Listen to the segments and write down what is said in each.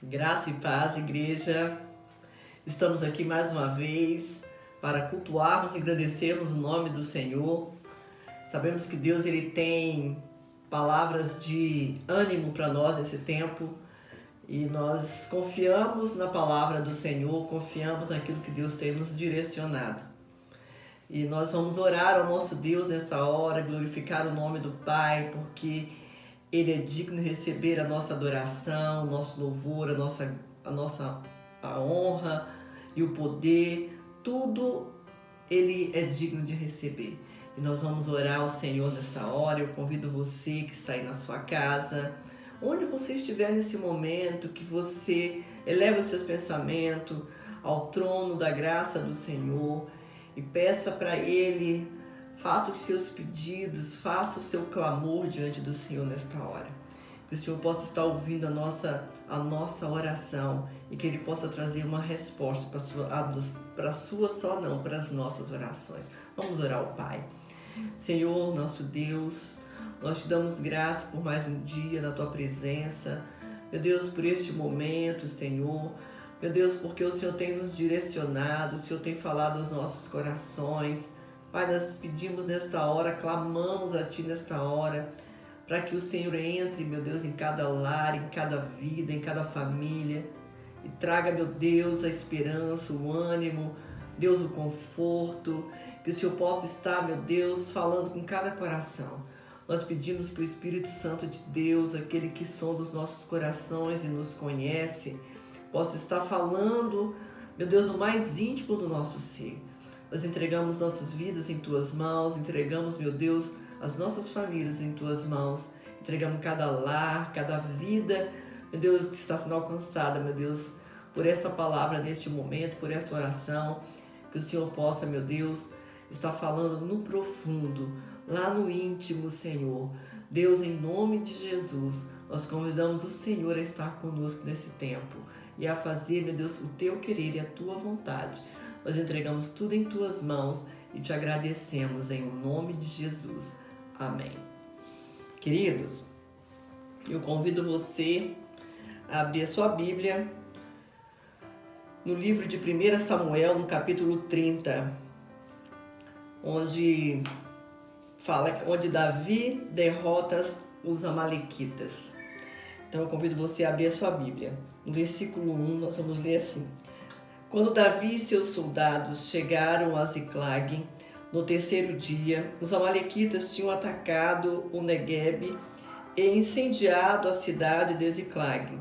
Graça e paz, igreja. Estamos aqui mais uma vez para cultuarmos e agradecermos o nome do Senhor. Sabemos que Deus ele tem palavras de ânimo para nós nesse tempo e nós confiamos na palavra do Senhor, confiamos naquilo que Deus tem nos direcionado. E nós vamos orar ao nosso Deus nessa hora, glorificar o nome do Pai, porque Ele é digno de receber a nossa adoração, o nosso louvor, a honra e o poder. Tudo Ele é digno de receber. E nós vamos orar ao Senhor nesta hora. Eu convido você que está aí na sua casa, onde você estiver nesse momento, que você eleve os seus pensamentos ao trono da graça do Senhor e peça para Ele, faça os seus pedidos, faça o seu clamor diante do Senhor nesta hora. Que o Senhor possa estar ouvindo a nossa oração e que Ele possa trazer uma resposta para a sua só não, para as nossas orações. Vamos orar ao Pai. Senhor, nosso Deus, nós te damos graça por mais um dia na Tua presença. Meu Deus, por este momento, Senhor. Meu Deus, porque o Senhor tem nos direcionado, o Senhor tem falado aos nossos corações. Pai, nós pedimos nesta hora, clamamos a Ti nesta hora, para que o Senhor entre, meu Deus, em cada lar, em cada vida, em cada família, e traga, meu Deus, a esperança, o ânimo, Deus, o conforto, que o Senhor possa estar, meu Deus, falando com cada coração. Nós pedimos que o Espírito Santo de Deus, aquele que sonda os nossos corações e nos conhece, possa estar falando, meu Deus, no mais íntimo do nosso ser. Nós entregamos nossas vidas em Tuas mãos, entregamos, meu Deus, as nossas famílias em Tuas mãos, entregamos cada lar, cada vida, meu Deus, que está sendo alcançada, meu Deus, por essa palavra neste momento, por essa oração, que o Senhor possa, meu Deus, estar falando no profundo, lá no íntimo, Senhor. Deus, em nome de Jesus, nós convidamos o Senhor a estar conosco nesse tempo e a fazer, meu Deus, o Teu querer e a Tua vontade. Nós entregamos tudo em Tuas mãos e Te agradecemos em nome de Jesus. Amém. Queridos, eu convido você a abrir a sua Bíblia no livro de 1 Samuel, no capítulo 30, onde Davi derrota os amalequitas. Então eu convido você a abrir a sua Bíblia. No versículo 1 nós vamos ler assim: Quando Davi e seus soldados chegaram a Ziclag, no terceiro dia, os amalequitas tinham atacado o Neguebe e incendiado a cidade de Ziclag.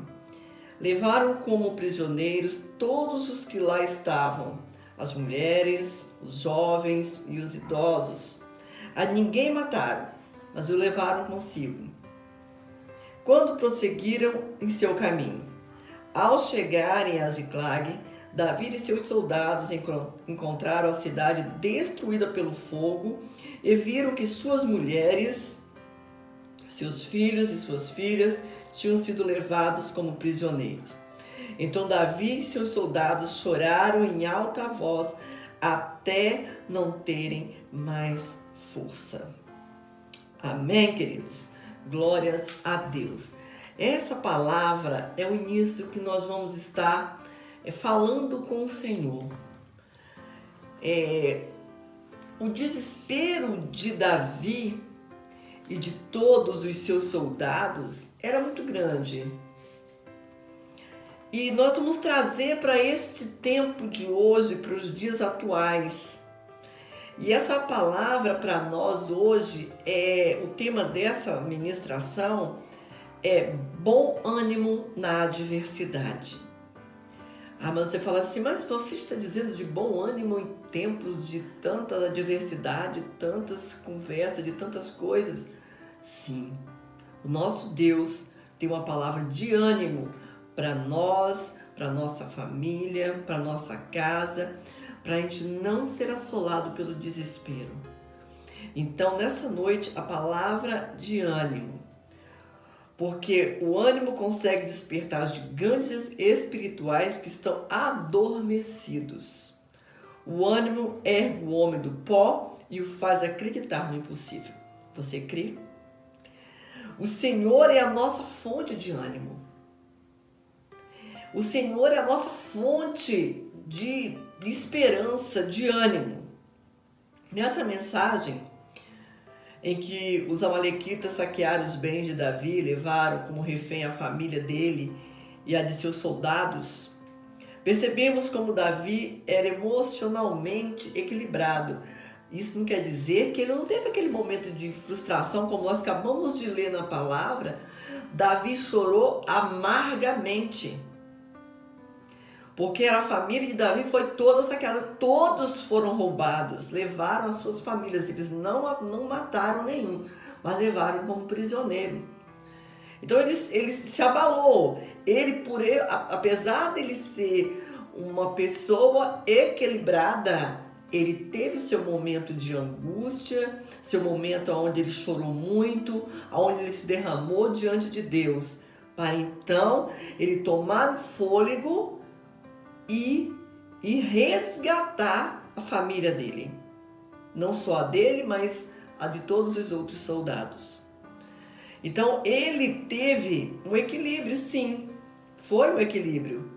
Levaram como prisioneiros todos os que lá estavam, as mulheres, os jovens e os idosos. A ninguém mataram, mas o levaram consigo. Quando prosseguiram em seu caminho, ao chegarem a Ziclag, Davi e seus soldados encontraram a cidade destruída pelo fogo e viram que suas mulheres, seus filhos e suas filhas tinham sido levados como prisioneiros. Então Davi e seus soldados choraram em alta voz até não terem mais força. Amém, queridos? Glórias a Deus. Essa palavra é o início que nós vamos estar falando com o Senhor. O desespero de Davi e de todos os seus soldados era muito grande. E nós vamos trazer para este tempo de hoje, para os dias atuais. E essa palavra para nós hoje, o tema dessa ministração é bom ânimo na adversidade. Mas você fala assim, mas você está dizendo de bom ânimo em tempos de tanta adversidade, tantas conversas, de tantas coisas? Sim, o nosso Deus tem uma palavra de ânimo para nós, para nossa família, para nossa casa, para a gente não ser assolado pelo desespero. Então, nessa noite, a palavra de ânimo, porque o ânimo consegue despertar gigantes espirituais que estão adormecidos. O ânimo ergue o homem do pó e o faz acreditar no impossível. Você crê? O Senhor é a nossa fonte de ânimo. O Senhor é a nossa fonte de esperança, de ânimo. Nessa mensagem, em que os amalequitas saquearam os bens de Davi, levaram como refém a família dele e a de seus soldados, percebemos como Davi era emocionalmente equilibrado. Isso não quer dizer que ele não teve aquele momento de frustração, como nós acabamos de ler na palavra. Davi chorou amargamente, porque a família de Davi foi toda saqueada, todos foram roubados, levaram as suas famílias, eles não mataram nenhum, mas levaram como prisioneiro. Então ele se abalou, apesar dele ser uma pessoa equilibrada, ele teve seu momento de angústia, seu momento onde ele chorou muito, onde ele se derramou diante de Deus, para então ele tomar o fôlego e resgatar a família dele. Não só a dele, mas a de todos os outros soldados. Então ele teve um equilíbrio, sim, foi um equilíbrio.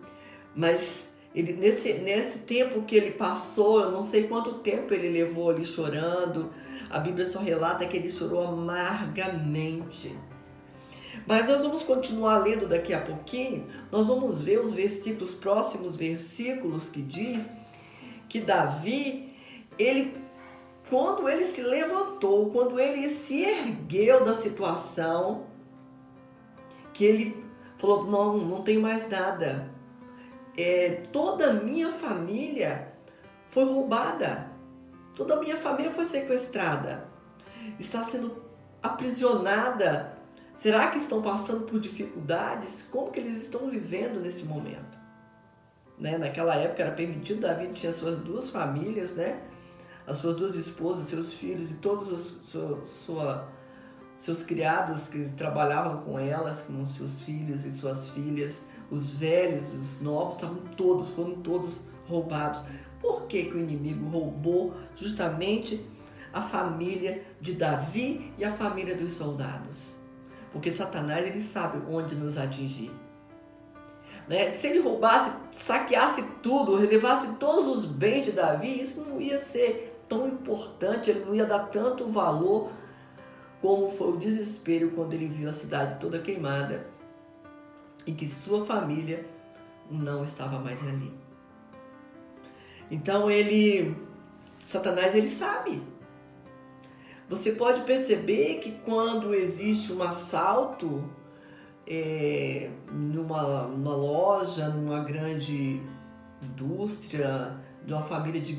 Mas ele, nesse tempo que ele passou, eu não sei quanto tempo ele levou ali chorando, a Bíblia só relata que ele chorou amargamente. Mas nós vamos continuar lendo daqui a pouquinho, nós vamos ver os próximos versículos que diz que Davi, quando ele se levantou, quando ele se ergueu da situação, que ele falou, não tenho mais nada. Toda a minha família foi roubada, toda a minha família foi sequestrada, está sendo aprisionada. Será que estão passando por dificuldades? Como que eles estão vivendo nesse momento? Naquela época era permitido, Davi tinha suas duas famílias, as suas duas esposas, seus filhos e todos os seus criados que trabalhavam com elas, com seus filhos e suas filhas, os velhos, os novos, foram todos roubados. Por que o inimigo roubou justamente a família de Davi e a família dos soldados? Porque Satanás, ele sabe onde nos atingir. Se ele roubasse, saqueasse tudo, levasse todos os bens de Davi, isso não ia ser tão importante, ele não ia dar tanto valor como foi o desespero quando ele viu a cidade toda queimada e que sua família não estava mais ali. Então Satanás, ele sabe. Você pode perceber que quando existe um assalto numa loja, numa grande indústria, de uma família de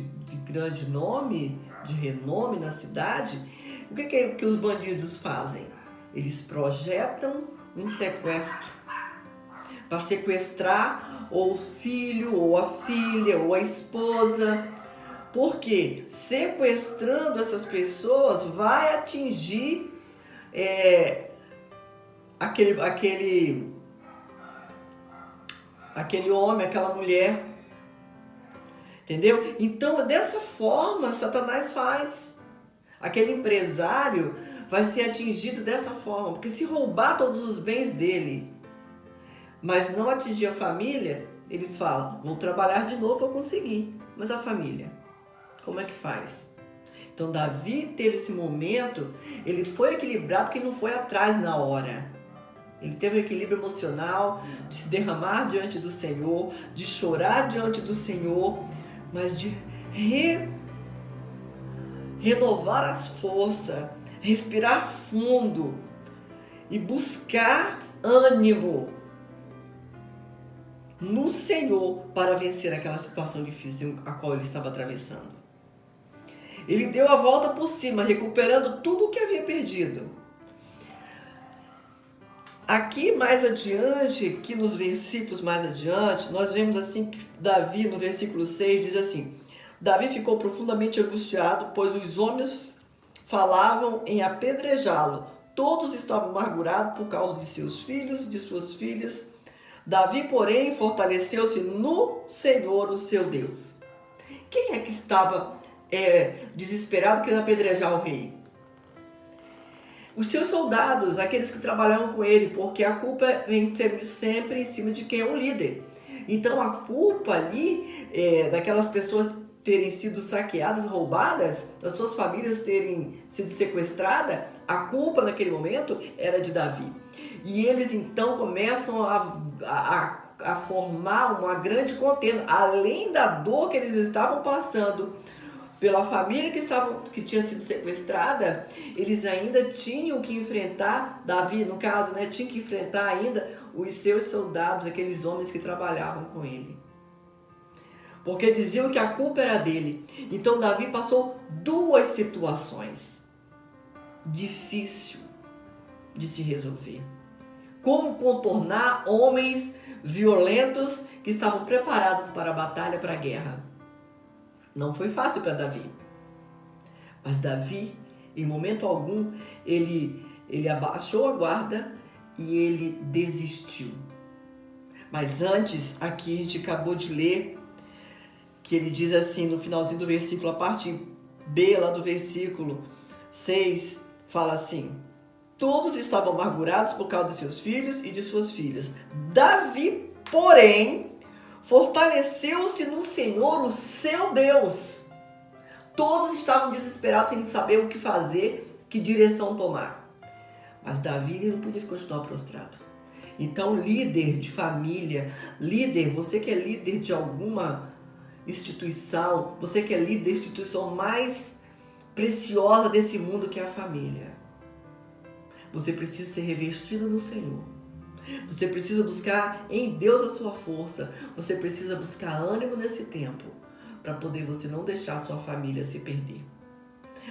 grande nome, de renome na cidade, o que os bandidos fazem? Eles projetam um sequestro para sequestrar ou o filho, ou a filha, ou a esposa. Porque sequestrando essas pessoas vai atingir aquele homem, aquela mulher. Entendeu? Então, dessa forma, Satanás faz. Aquele empresário vai ser atingido dessa forma. Porque se roubar todos os bens dele, mas não atingir a família, eles falam, vou trabalhar de novo, vou conseguir. Mas a família, como é que faz? Então Davi teve esse momento, ele foi equilibrado, que não foi atrás na hora. Ele teve um equilíbrio emocional, de se derramar diante do Senhor, de chorar diante do Senhor, mas de renovar as forças, respirar fundo e buscar ânimo no Senhor para vencer aquela situação difícil a qual ele estava atravessando. Ele deu a volta por cima, recuperando tudo o que havia perdido. Aqui mais adiante, que nos versículos mais adiante, nós vemos assim que Davi, no versículo 6, diz assim: Davi ficou profundamente angustiado, pois os homens falavam em apedrejá-lo. Todos estavam amargurados por causa de seus filhos e de suas filhas. Davi, porém, fortaleceu-se no Senhor, o seu Deus. Quem é que estava desesperado querendo apedrejar o rei? Os seus soldados, aqueles que trabalhavam com ele, porque a culpa vem sempre em cima de quem é um líder. Então a culpa ali daquelas pessoas terem sido saqueadas, roubadas, das suas famílias terem sido sequestradas, a culpa naquele momento era de Davi. E eles então começam a formar uma grande contenda, além da dor que eles estavam passando pela família que tinha sido sequestrada, eles ainda tinham que enfrentar, Davi no caso, né, tinha que enfrentar ainda os seus soldados, aqueles homens que trabalhavam com ele. Porque diziam que a culpa era dele. Então Davi passou duas situações difíceis de se resolver. Como contornar homens violentos que estavam preparados para a batalha, para a guerra. Não foi fácil para Davi. Mas Davi, em momento algum, ele abaixou a guarda e ele desistiu. Mas antes, aqui a gente acabou de ler que ele diz assim, no finalzinho do versículo, a parte B lá do versículo 6, fala assim: todos estavam amargurados por causa de seus filhos e de suas filhas. Davi, porém, fortaleceu-se no Senhor, o seu Deus. Todos estavam desesperados sem saber o que fazer, que direção tomar. Mas Davi ele não podia continuar prostrado. Então, líder de família, você que é líder de alguma instituição, você que é líder da instituição mais preciosa desse mundo, que é a família, você precisa ser revestido no Senhor. Você precisa buscar em Deus a sua força. Você precisa buscar ânimo nesse tempo, para poder você não deixar a sua família se perder,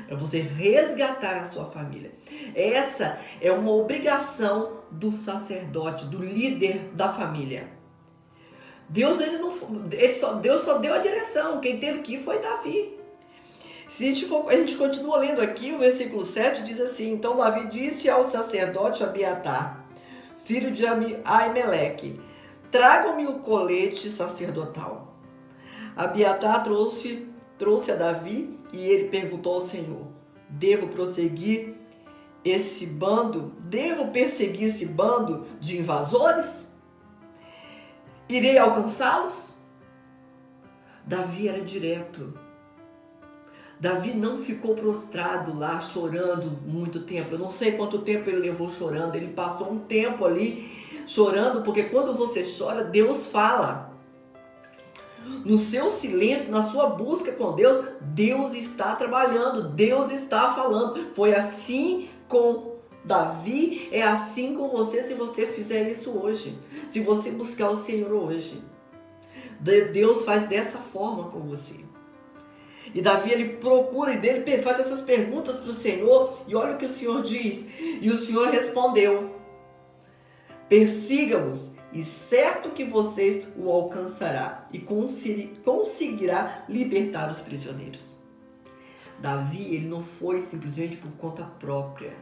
para você resgatar a sua família. Essa é uma obrigação do sacerdote, do líder da família. Deus só deu a direção. Quem teve que ir foi Davi. Se a gente continua lendo aqui, o versículo 7 diz assim: então Davi disse ao sacerdote Abiatar, filho de Aimeleque: tragam-me o colete sacerdotal. Abiatar trouxe a Davi e ele perguntou ao Senhor: devo perseguir esse bando de invasores? Irei alcançá-los? Davi era direto. Davi não ficou prostrado lá, chorando muito tempo. Eu não sei quanto tempo ele levou chorando. Ele passou um tempo ali chorando, porque quando você chora, Deus fala. No seu silêncio, na sua busca com Deus, Deus está trabalhando, Deus está falando. Foi assim com Davi, é assim com você, se você fizer isso hoje. Se você buscar o Senhor hoje, Deus faz dessa forma com você. E Davi, ele procura e dele faz essas perguntas para o Senhor, e olha o que o Senhor diz. E o Senhor respondeu: persiga-os, e certo que vocês o alcançará, e conseguirá libertar os prisioneiros. Davi, ele não foi simplesmente por conta própria.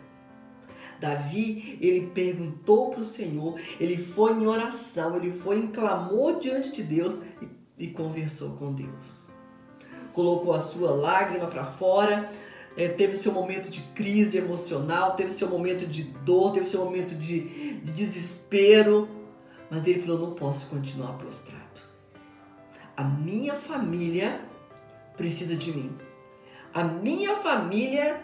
Davi, ele perguntou para o Senhor, ele foi em oração, ele foi em clamor diante de Deus e conversou com Deus. Colocou a sua lágrima para fora, teve seu momento de crise emocional, teve seu momento de dor, teve seu momento de desespero, mas ele falou: não posso continuar prostrado. A minha família precisa de mim. A minha família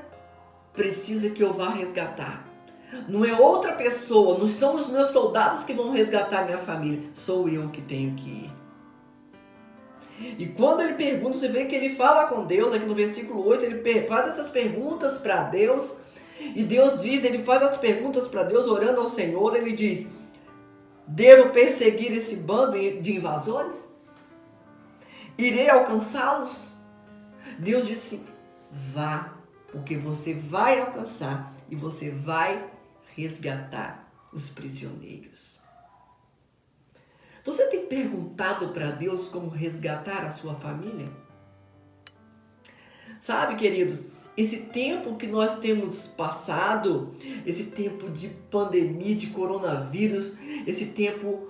precisa que eu vá resgatar. Não é outra pessoa, não são os meus soldados que vão resgatar minha família, sou eu que tenho que ir. E quando ele pergunta, você vê que ele fala com Deus, aqui no versículo 8, ele faz essas perguntas para Deus, e Deus diz, ele faz as perguntas para Deus, orando ao Senhor, ele diz: devo perseguir esse bando de invasores? Irei alcançá-los? Deus disse: vá, porque você vai alcançar e você vai resgatar os prisioneiros. Você tem perguntado para Deus como resgatar a sua família? Sabe, queridos, esse tempo que nós temos passado, esse tempo de pandemia, de coronavírus, esse tempo,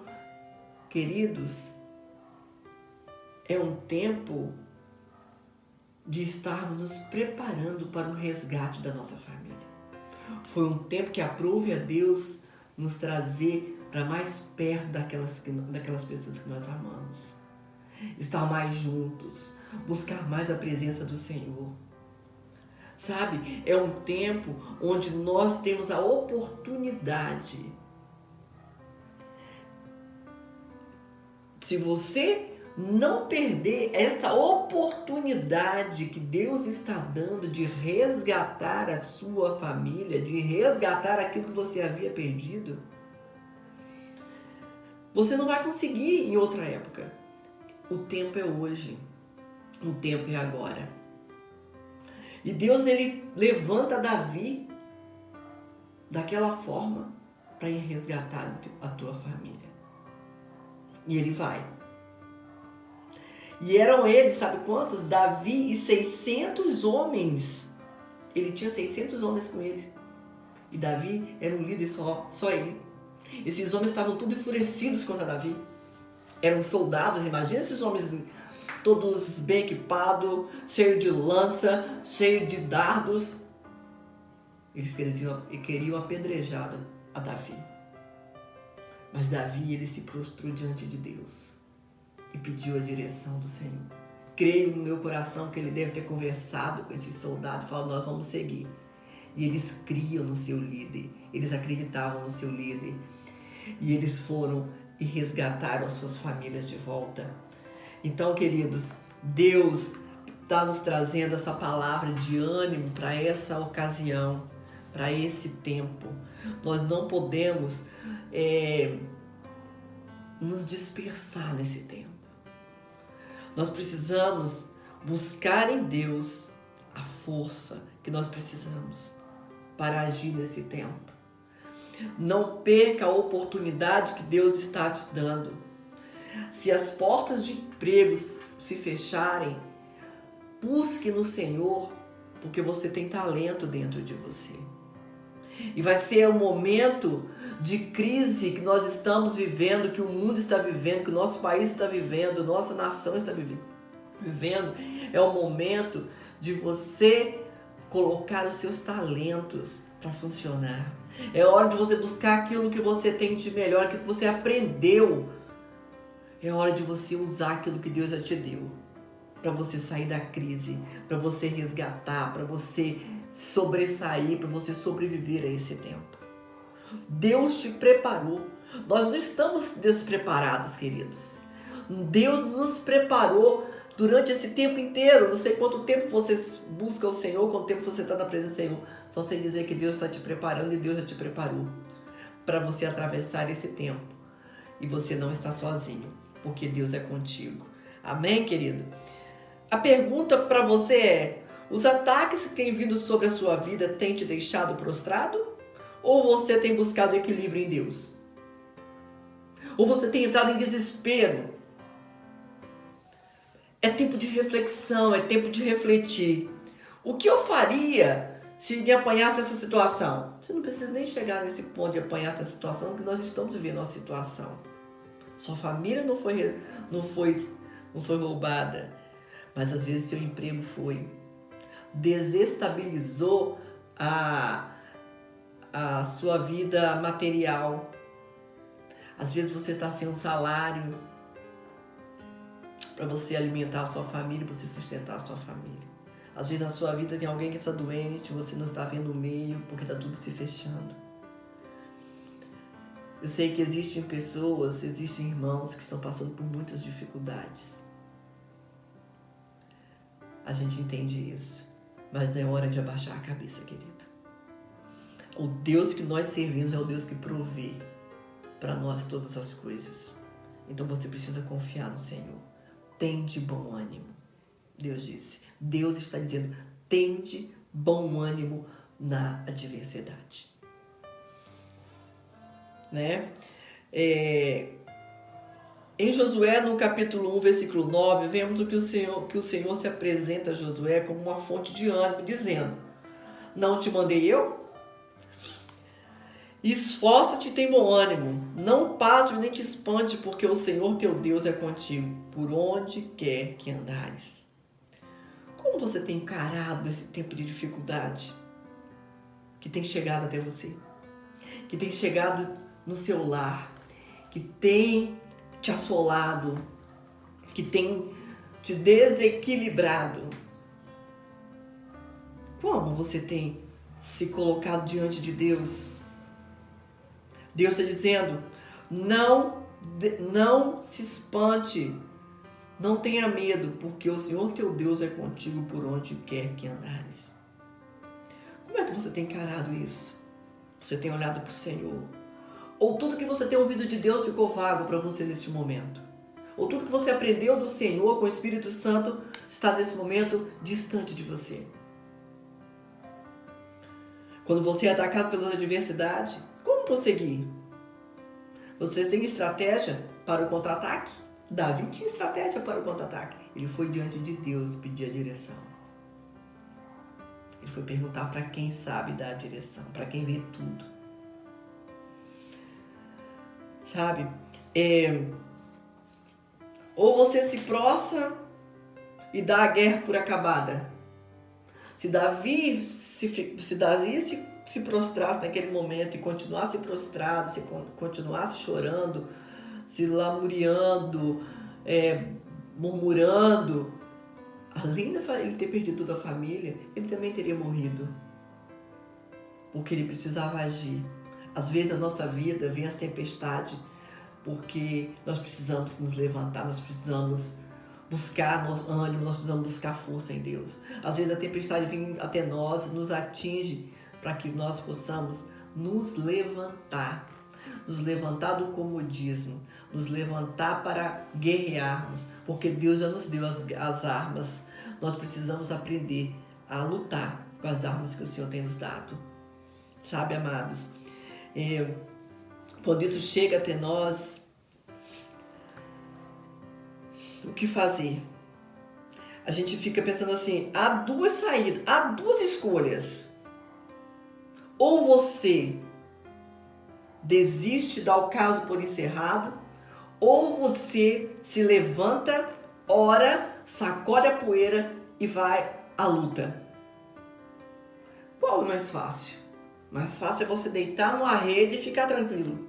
queridos, é um tempo de estarmos nos preparando para o resgate da nossa família. Foi um tempo que aprove a Deus nos trazer para mais perto daquelas pessoas que nós amamos. Estar mais juntos, buscar mais a presença do Senhor. Sabe, é um tempo onde nós temos a oportunidade. Se você não perder essa oportunidade que Deus está dando de resgatar a sua família, de resgatar aquilo que você havia perdido, você não vai conseguir em outra época. O tempo é hoje. O tempo é agora. E Deus, ele levanta Davi daquela forma para ir resgatar a tua família. E ele vai. E eram eles, sabe quantos? Davi e 600 homens. Ele tinha 600 homens com ele. E Davi era um líder só ele. Esses homens estavam todos enfurecidos contra Davi. Eram soldados, imagina esses homens todos bem equipados, cheios de lança, cheios de dardos. Eles queriam apedrejar a Davi. Mas Davi, ele se prostrou diante de Deus e pediu a direção do Senhor. Creio no meu coração que ele deve ter conversado com esses soldados, falando, nós vamos seguir. E eles criam no seu líder, eles acreditavam no seu líder. E eles foram e resgataram as suas famílias de volta. Então, queridos, Deus está nos trazendo essa palavra de ânimo para essa ocasião, para esse tempo. Nós não podemos nos dispersar nesse tempo. Nós precisamos buscar em Deus a força que nós precisamos para agir nesse tempo. Não perca a oportunidade que Deus está te dando. Se as portas de empregos se fecharem, busque no Senhor, porque você tem talento dentro de você. E vai ser um momento de crise que nós estamos vivendo, que o mundo está vivendo, que o nosso país está vivendo, nossa nação está vivendo. É o momento de você colocar os seus talentos para funcionar. É hora de você buscar aquilo que você tem de melhor, aquilo que você aprendeu. É hora de você usar aquilo que Deus já te deu, para você sair da crise, para você resgatar, para você sobressair, para você sobreviver a esse tempo. Deus te preparou. Nós não estamos despreparados, queridos. Deus nos preparou durante esse tempo inteiro. Não sei quanto tempo você busca o Senhor, quanto tempo você está na presença do Senhor. Só sei dizer que Deus está te preparando e Deus já te preparou para você atravessar esse tempo. E você não está sozinho, porque Deus é contigo. Amém, querido? A pergunta para você é: os ataques que têm vindo sobre a sua vida têm te deixado prostrado? Ou você tem buscado equilíbrio em Deus? Ou você tem entrado em desespero? É tempo de reflexão, é tempo de refletir. O que eu faria se me apanhasse essa situação? Você não precisa nem chegar nesse ponto de apanhar essa situação, porque nós estamos vivendo uma situação. Sua família não foi roubada, mas às vezes seu emprego foi. Desestabilizou a sua vida material. Às vezes você está sem um salário para você alimentar a sua família, para você sustentar a sua família. Às vezes na sua vida tem alguém que está doente, você não está vendo o meio, porque está tudo se fechando. Eu sei que existem pessoas, existem irmãos que estão passando por muitas dificuldades. A gente entende isso, mas não é hora de abaixar a cabeça, querido. O Deus que nós servimos é o Deus que provê para nós todas as coisas. Então você precisa confiar no Senhor. Tende bom ânimo. Deus disse. Deus está dizendo, tende bom ânimo na adversidade. Né? Em Josué, no capítulo 1, versículo 9, vemos que o Senhor se apresenta a Josué como uma fonte de ânimo, dizendo, não te mandei eu? Esforça-te e tem bom ânimo, não pasme nem te espante, porque o Senhor teu Deus é contigo, por onde quer que andares. Como você tem encarado esse tempo de dificuldade que tem chegado até você? Que tem chegado no seu lar, que tem te assolado, que tem te desequilibrado. Como você tem se colocado diante de Deus? Deus está dizendo, não se espante, não tenha medo, porque o Senhor teu Deus é contigo por onde quer que andares. Como é que você tem encarado isso? Você tem olhado para o Senhor? Ou tudo que você tem ouvido de Deus ficou vago para você neste momento? Ou tudo que você aprendeu do Senhor com o Espírito Santo está nesse momento distante de você? Quando você é atacado pelas adversidades, como prosseguir? Você tem estratégia para o contra-ataque? Davi tinha estratégia para o contra-ataque. Ele foi diante de Deus pedir a direção. Ele foi perguntar para quem sabe dar a direção, para quem vê tudo. Sabe? Ou você se prostra e dá a guerra por acabada. Se Davi se prostrasse naquele momento e continuasse prostrado, se continuasse chorando, se lamuriando, murmurando, além de ele ter perdido toda a família, ele também teria morrido. Porque ele precisava agir. Às vezes na nossa vida vem as tempestades, porque nós precisamos nos levantar, nós precisamos buscar ânimo, nós precisamos buscar força em Deus. Às vezes a tempestade vem até nós, nos atinge, para que nós possamos nos levantar do comodismo, nos levantar para guerrearmos, porque Deus já nos deu as armas. Nós precisamos aprender a lutar com as armas que o Senhor tem nos dado. Sabe, amados? Quando isso chega até nós, o que fazer? A gente fica pensando assim, há duas saídas, há duas escolhas. Ou você desiste, dá o caso por encerrado, ou você se levanta, ora, sacode a poeira e vai à luta. Qual é mais fácil? Mais fácil é você deitar numa rede e ficar tranquilo.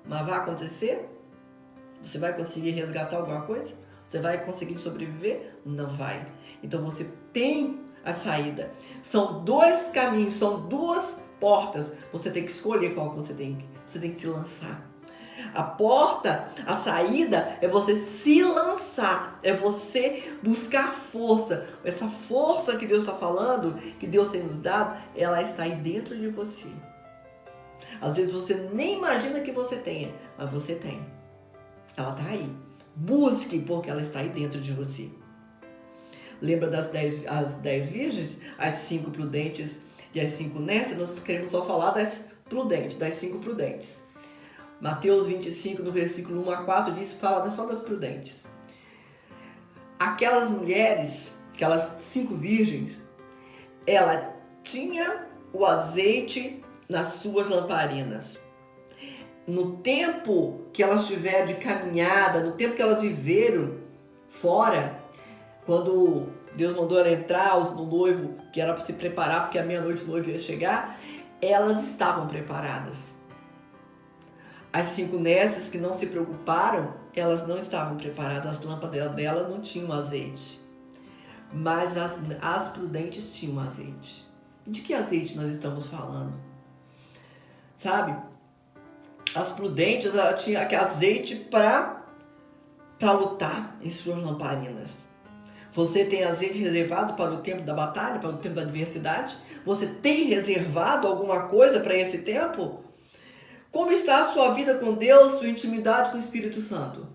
Mas vai acontecer? Você vai conseguir resgatar alguma coisa? Você vai conseguir sobreviver? Não vai. Então você tem a saída. São dois caminhos, são duas portas. Você tem que escolher qual você tem que se lançar. A porta, a saída é você se lançar, é você buscar força. Essa força que Deus está falando, que Deus tem nos dado, ela está aí dentro de você. Às vezes você nem imagina que você tenha, mas você tem. Ela está aí. Busque, porque ela está aí dentro de você. Lembra das 10 virgens? As 5 prudentes e as 5 nécias? Nós queremos só falar das 5 prudentes. Mateus 25, no versículo 1 a 4, fala só das prudentes. Aquelas mulheres, aquelas 5 virgens, ela tinha o azeite nas suas lamparinas. No tempo que elas tiveram de caminhada, no tempo que elas viveram fora, quando Deus mandou ela entrar, o noivo, que era para se preparar, porque à meia-noite o noivo ia chegar, elas estavam preparadas. As 5 nécias que não se preocuparam, elas não estavam preparadas, as lâmpadas dela não tinham azeite. Mas as prudentes tinham azeite. De que azeite nós estamos falando? Sabe? As prudentes, ela tinha aquele azeite para lutar em suas lamparinas. Você tem azeite reservado para o tempo da batalha, para o tempo da adversidade? Você tem reservado alguma coisa para esse tempo? Como está a sua vida com Deus, sua intimidade com o Espírito Santo?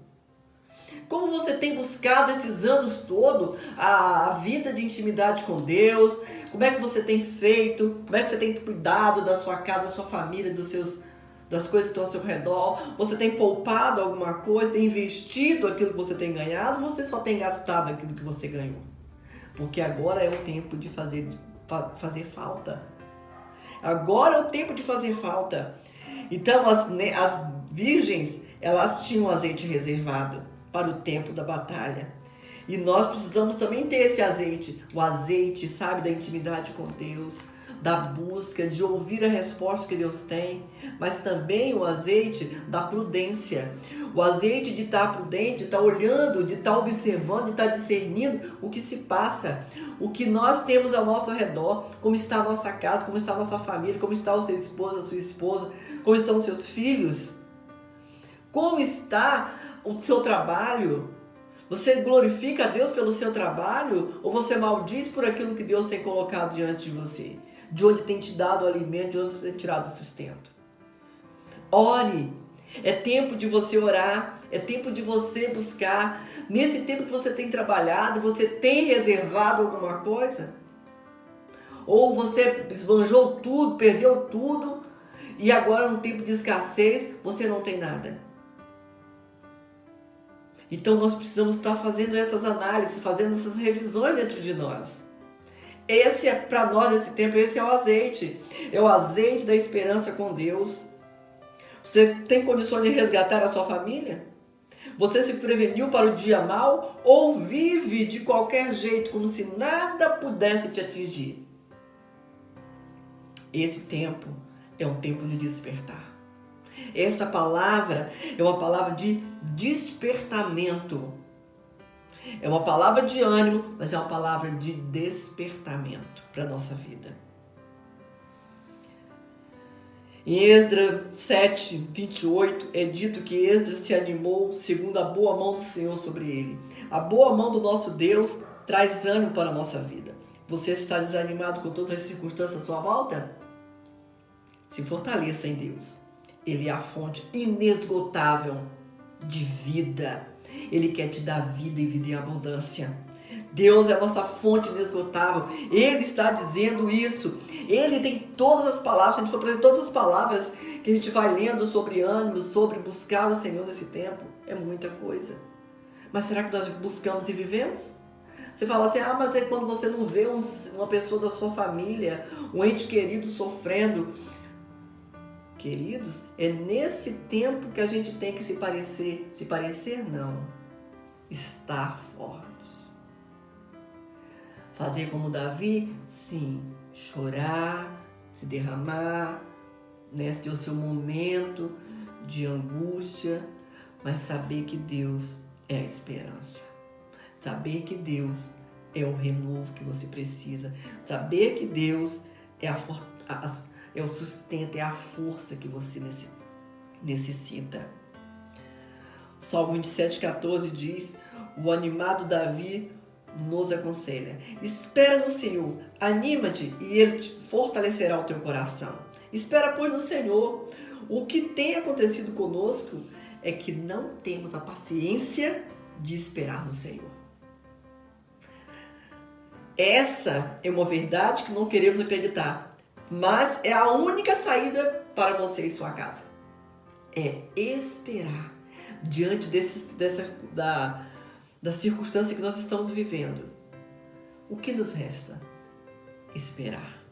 Como você tem buscado esses anos todos a vida de intimidade com Deus? Como é que você tem feito? Como é que você tem cuidado da sua casa, da sua família, das coisas que estão ao seu redor? Você tem poupado alguma coisa? Tem investido aquilo que você tem ganhado? Ou você só tem gastado aquilo que você ganhou? Porque agora é o tempo de fazer falta. Agora é o tempo de fazer falta. Então as virgens, elas tinham azeite reservado para o tempo da batalha. E nós precisamos também ter esse azeite. O azeite, sabe, da intimidade com Deus. da busca, de ouvir a resposta que Deus tem, mas também o azeite da prudência. O azeite de estar prudente, de estar olhando, de estar observando, de estar discernindo o que se passa, o que nós temos ao nosso redor, como está a nossa casa, como está a nossa família, como está o seu esposo, a sua esposa, como estão os seus filhos, como está o seu trabalho. Você glorifica a Deus pelo seu trabalho ou você maldiz por aquilo que Deus tem colocado diante de você? De onde tem te dado o alimento, de onde tem tirado o sustento? Ore. É tempo de você orar, é tempo de você buscar. Nesse tempo que você tem trabalhado, você tem reservado alguma coisa? Ou você esbanjou tudo, perdeu tudo e agora no tempo de escassez você não tem nada? Então nós precisamos estar fazendo essas análises, fazendo essas revisões dentro de nós. Esse é para nós nesse tempo, esse é o azeite da esperança com Deus. Você tem condições de resgatar a sua família? Você se preveniu para o dia mau ou vive de qualquer jeito, como se nada pudesse te atingir? Esse tempo é um tempo de despertar. Essa palavra é uma palavra de despertamento. É uma palavra de ânimo, mas é uma palavra de despertamento para a nossa vida. Em Esdras 7, 28, é dito que Esdras se animou segundo a boa mão do Senhor sobre ele. A boa mão do nosso Deus traz ânimo para a nossa vida. Você está desanimado com todas as circunstâncias à sua volta? Se fortaleça em Deus. Ele é a fonte inesgotável de vida. Ele quer te dar vida e vida em abundância. Deus é a nossa fonte inesgotável. Ele está dizendo isso. Ele tem todas as palavras. Se a gente for trazer todas as palavras que a gente vai lendo sobre ânimo, sobre buscar o Senhor nesse tempo, é muita coisa. Mas será que nós buscamos e vivemos? Você fala assim, mas é quando você não vê uma pessoa da sua família, um ente querido sofrendo. Queridos, é nesse tempo que a gente tem que se parecer não, estar forte. Fazer como Davi? Sim, chorar, se derramar, ter o seu momento de angústia, mas saber que Deus é a esperança. Saber que Deus é o renovo que você precisa. Saber que Deus é o sustento, é a força que você necessita. Salmo 27,14 diz, o animado Davi nos aconselha. Espera no Senhor, anima-te e Ele te fortalecerá o teu coração. Espera, pois, no Senhor. O que tem acontecido conosco é que não temos a paciência de esperar no Senhor. Essa é uma verdade que não queremos acreditar, mas é a única saída para você e sua casa. É esperar diante da circunstância que nós estamos vivendo. O que nos resta? Esperar.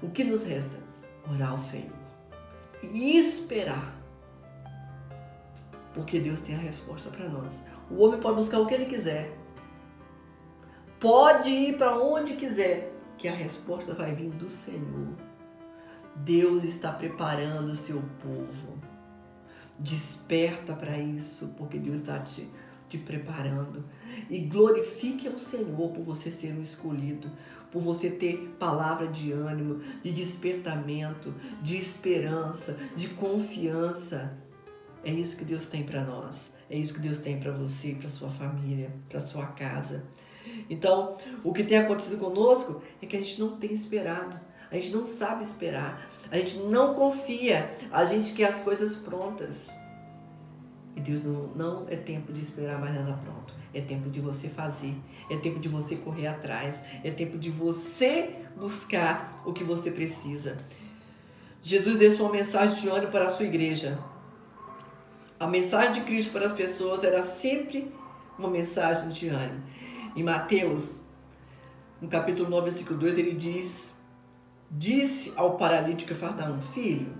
O que nos resta? Orar ao Senhor. E esperar. Porque Deus tem a resposta para nós. O homem pode buscar o que ele quiser. Pode ir para onde quiser, que a resposta vai vir do Senhor. Deus está preparando o seu povo. Desperta para isso, porque Deus está te preparando. E glorifique ao Senhor por você ser um escolhido, por você ter palavra de ânimo, de despertamento, de esperança, de confiança. É isso que Deus tem para nós. É isso que Deus tem para você, para sua família, para sua casa. Então, o que tem acontecido conosco é que a gente não tem esperado. A gente não sabe esperar. A gente não confia. A gente quer as coisas prontas. E Deus não é tempo de esperar mais nada pronto. É tempo de você fazer. É tempo de você correr atrás. É tempo de você buscar o que você precisa. Jesus deixou uma mensagem de ânimo para a sua igreja. A mensagem de Cristo para as pessoas era sempre uma mensagem de ânimo. Em Mateus, no capítulo 9, versículo 2, ele diz: disse ao paralítico Cafarnaum, filho,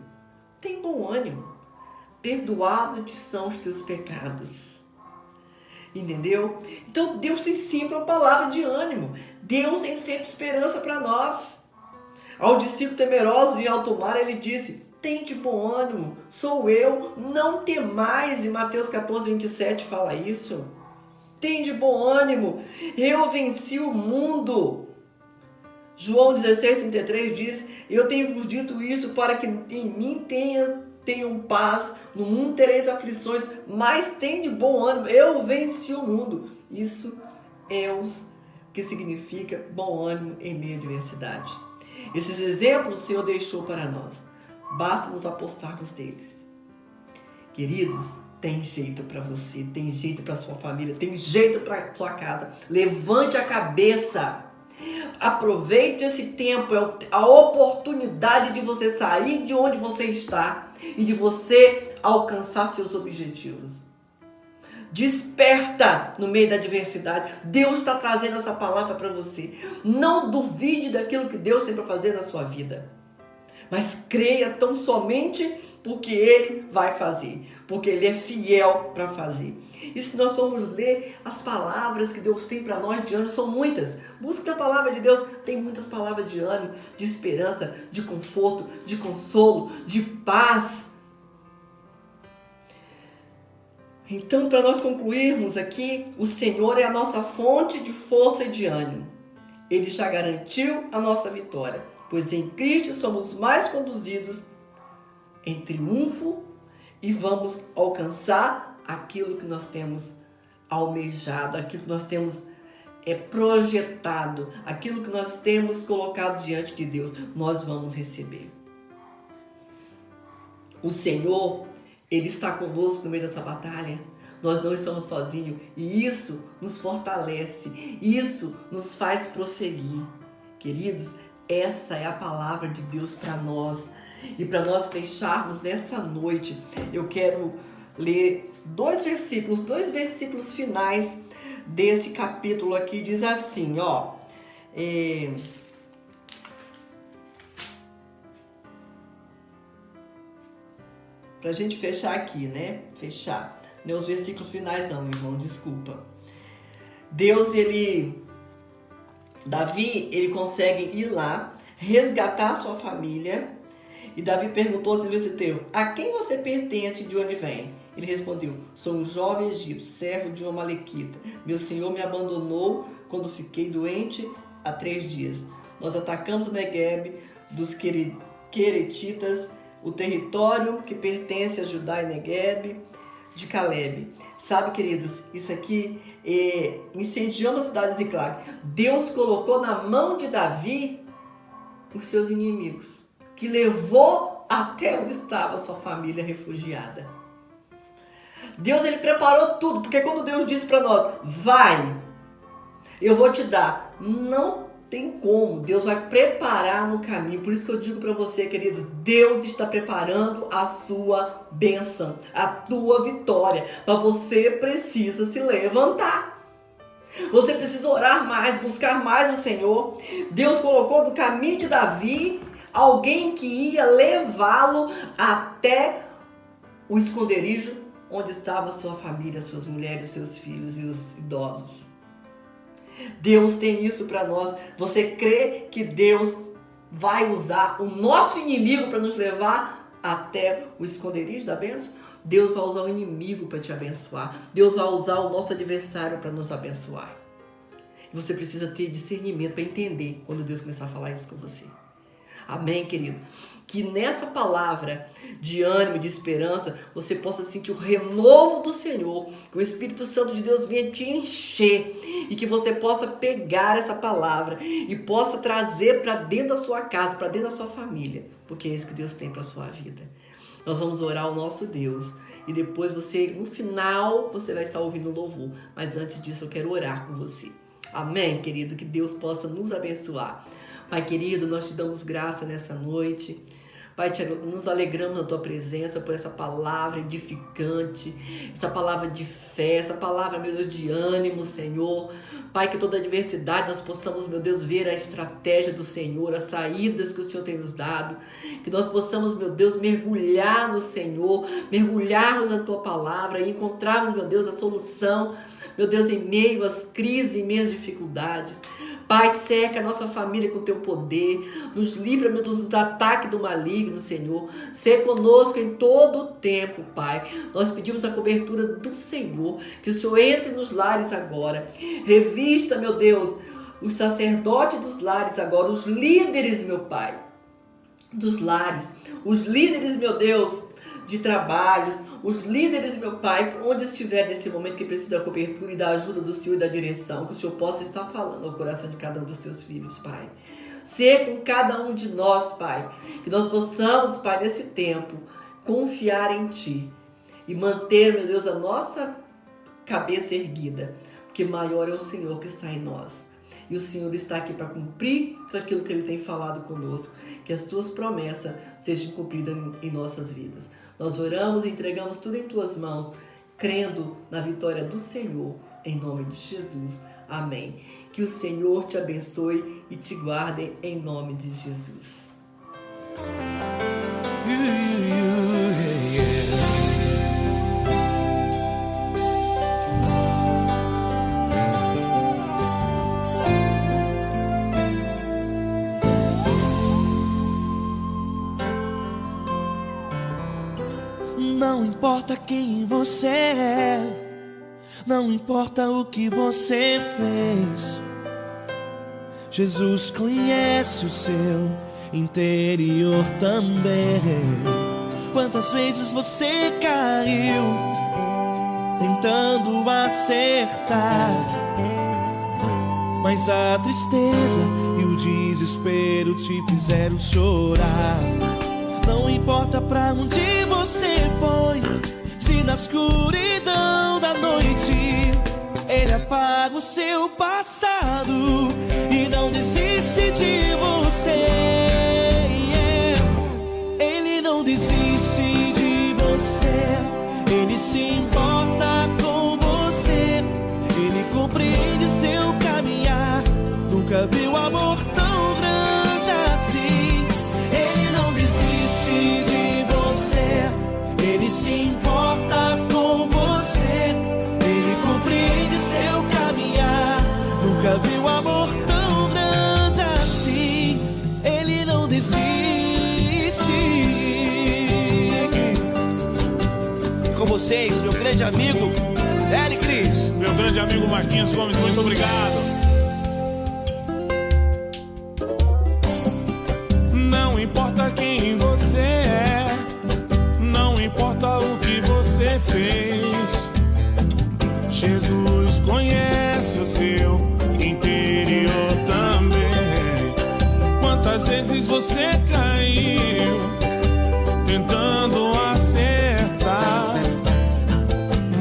tem bom ânimo, perdoados te são os teus pecados. Entendeu? Então Deus tem sempre uma palavra de ânimo. Deus tem sempre esperança para nós. Aos discípulos temerosos em alto mar, ele disse: tende bom ânimo, sou eu, não temais. E Mateus 14, 27 fala isso. Tende bom ânimo, eu venci o mundo. João 16, 33 diz: eu tenho vos dito isso para que em mim tenham paz. No mundo tereis aflições, mas tende bom ânimo, eu venci o mundo. Isso é o que significa bom ânimo em meio à adversidade. Esses exemplos o Senhor deixou para nós. Basta nos apossarmos deles. Queridos, tem jeito para você, tem jeito para sua família, tem jeito para sua casa. Levante a cabeça. Aproveite esse tempo, é a oportunidade de você sair de onde você está e de você alcançar seus objetivos. Desperta no meio da adversidade. Deus está trazendo essa palavra para você. Não duvide daquilo que Deus tem para fazer na sua vida. Mas creia tão somente porque Ele vai fazer. Porque Ele é fiel para fazer. E se nós formos ler as palavras que Deus tem para nós de ânimo, são muitas. Busque na palavra de Deus. Tem muitas palavras de ânimo, de esperança, de conforto, de consolo, de paz. Então, para nós concluirmos aqui, o Senhor é a nossa fonte de força e de ânimo. Ele já garantiu a nossa vitória, pois em Cristo somos mais conduzidos em triunfo e vamos alcançar aquilo que nós temos almejado, aquilo que nós temos projetado, aquilo que nós temos colocado diante de Deus, nós vamos receber. O Senhor, Ele está conosco no meio dessa batalha. Nós não estamos sozinhos e isso nos fortalece, isso nos faz prosseguir. Queridos, essa é a palavra de Deus para nós. E para nós fecharmos nessa noite, eu quero ler dois versículos finais desse capítulo aqui. Diz assim, ó. Pra gente fechar aqui, né? Fechar. Não é os versículos finais não, meu irmão, desculpa. Davi, ele consegue ir lá, resgatar a sua família. E Davi perguntou assim, versículo: a quem você pertence e de onde vem? Ele respondeu: sou um jovem egípcio, servo de uma malequita. Meu senhor me abandonou quando fiquei doente há 3 dias. Nós atacamos o Negueb dos Queretitas, o território que pertence a Judá e Negueb de Caleb. Sabe, queridos, isso aqui incendiando a cidade de Ziclag. Deus colocou na mão de Davi os seus inimigos, que levou até onde estava sua família refugiada. Deus, ele preparou tudo, porque quando Deus disse para nós, vai, eu vou te dar, não tem como, Deus vai preparar no caminho. Por isso que eu digo para você, queridos, Deus está preparando a sua bênção, a tua vitória, mas você precisa se levantar. Você precisa orar mais, buscar mais o Senhor. Deus colocou no caminho de Davi alguém que ia levá-lo até o esconderijo onde estava sua família, suas mulheres, seus filhos e os idosos. Deus tem isso para nós. Você crê que Deus vai usar o nosso inimigo para nos levar até o esconderijo da bênção? Deus vai usar o inimigo para te abençoar. Deus vai usar o nosso adversário para nos abençoar. E você precisa ter discernimento para entender quando Deus começar a falar isso com você. Amém, querido? Que nessa palavra de ânimo, de esperança, você possa sentir o renovo do Senhor, que o Espírito Santo de Deus venha te encher e que você possa pegar essa palavra e possa trazer para dentro da sua casa, para dentro da sua família, porque é isso que Deus tem para a sua vida. Nós vamos orar ao nosso Deus e depois no final, você vai estar ouvindo o louvor. Mas antes disso, eu quero orar com você. Amém, querido? Que Deus possa nos abençoar. Pai querido, nós te damos graça nessa noite. Pai, nos alegramos na tua presença por essa palavra edificante, essa palavra de fé, essa palavra, meu Deus, de ânimo, Senhor. Pai, que toda adversidade nós possamos, meu Deus, ver a estratégia do Senhor, as saídas que o Senhor tem nos dado. Que nós possamos, meu Deus, mergulhar no Senhor, mergulharmos na tua palavra e encontrarmos, meu Deus, a solução, meu Deus, em meio às crises, em meio às dificuldades. Pai, cerca a nossa família com o teu poder. Nos livra, meu Deus, do ataque do maligno, Senhor. Ser conosco em todo o tempo, Pai. Nós pedimos a cobertura do Senhor. Que o Senhor entre nos lares agora. Revista, meu Deus, os sacerdotes dos lares agora. Os líderes, meu Pai, dos lares. Os líderes, meu Deus, de trabalhos, os líderes, meu Pai, onde estiver nesse momento que precisa da cobertura e da ajuda do Senhor e da direção, que o Senhor possa estar falando ao coração de cada um dos seus filhos, Pai. Ser com cada um de nós, Pai, que nós possamos, Pai, nesse tempo, confiar em Ti e manter, meu Deus, a nossa cabeça erguida, porque maior é o Senhor que está em nós. E o Senhor está aqui para cumprir aquilo que Ele tem falado conosco, que as Tuas promessas sejam cumpridas em nossas vidas. Nós oramos e entregamos tudo em Tuas mãos, crendo na vitória do Senhor, em nome de Jesus. Amém. Que o Senhor te abençoe e te guarde em nome de Jesus. Não importa quem você é, não importa o que você fez, Jesus conhece o seu interior também. Quantas vezes você caiu tentando acertar, mas a tristeza e o desespero te fizeram chorar. Não importa pra onde você foi, se na escuridão da noite Ele apaga o seu passado e não desiste de você. Ele não desiste de você, Ele se importa com você, Ele compreende seu caminhar. Nunca viu amor tão grande assim. Ele não desiste de você, Ele se importa com você, Ele compreende seu caminhar. Nunca viu amor tão grande assim. Ele não desiste. Com vocês, meu grande amigo Eli Cris. Meu grande amigo Marquinhos Gomes, muito obrigado. Não importa quem você é, não importa o que você fez, Jesus conhece o seu interior também. Quantas vezes você caiu tentando acertar,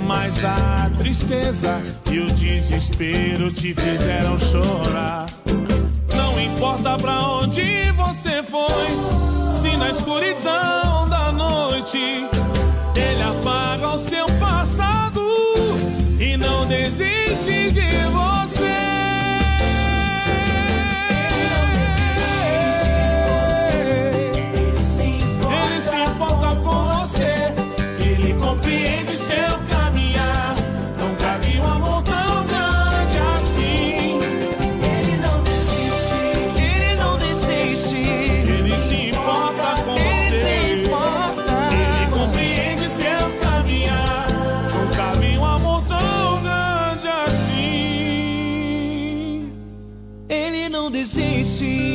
mas a tristeza e o desespero te fizeram chorar. Não importa pra onde você foi, se na escuridão da noite Ele apaga o seu passado e não desiste de você. Ele se importa com você, Ele compreende seu caminhar. Nunca vi um amor tão grande assim. Ele não desiste, Ele não desiste. Ele se importa com você, Ele compreende seu caminhar. Nunca vi um amor tão grande assim. Ele não desiste.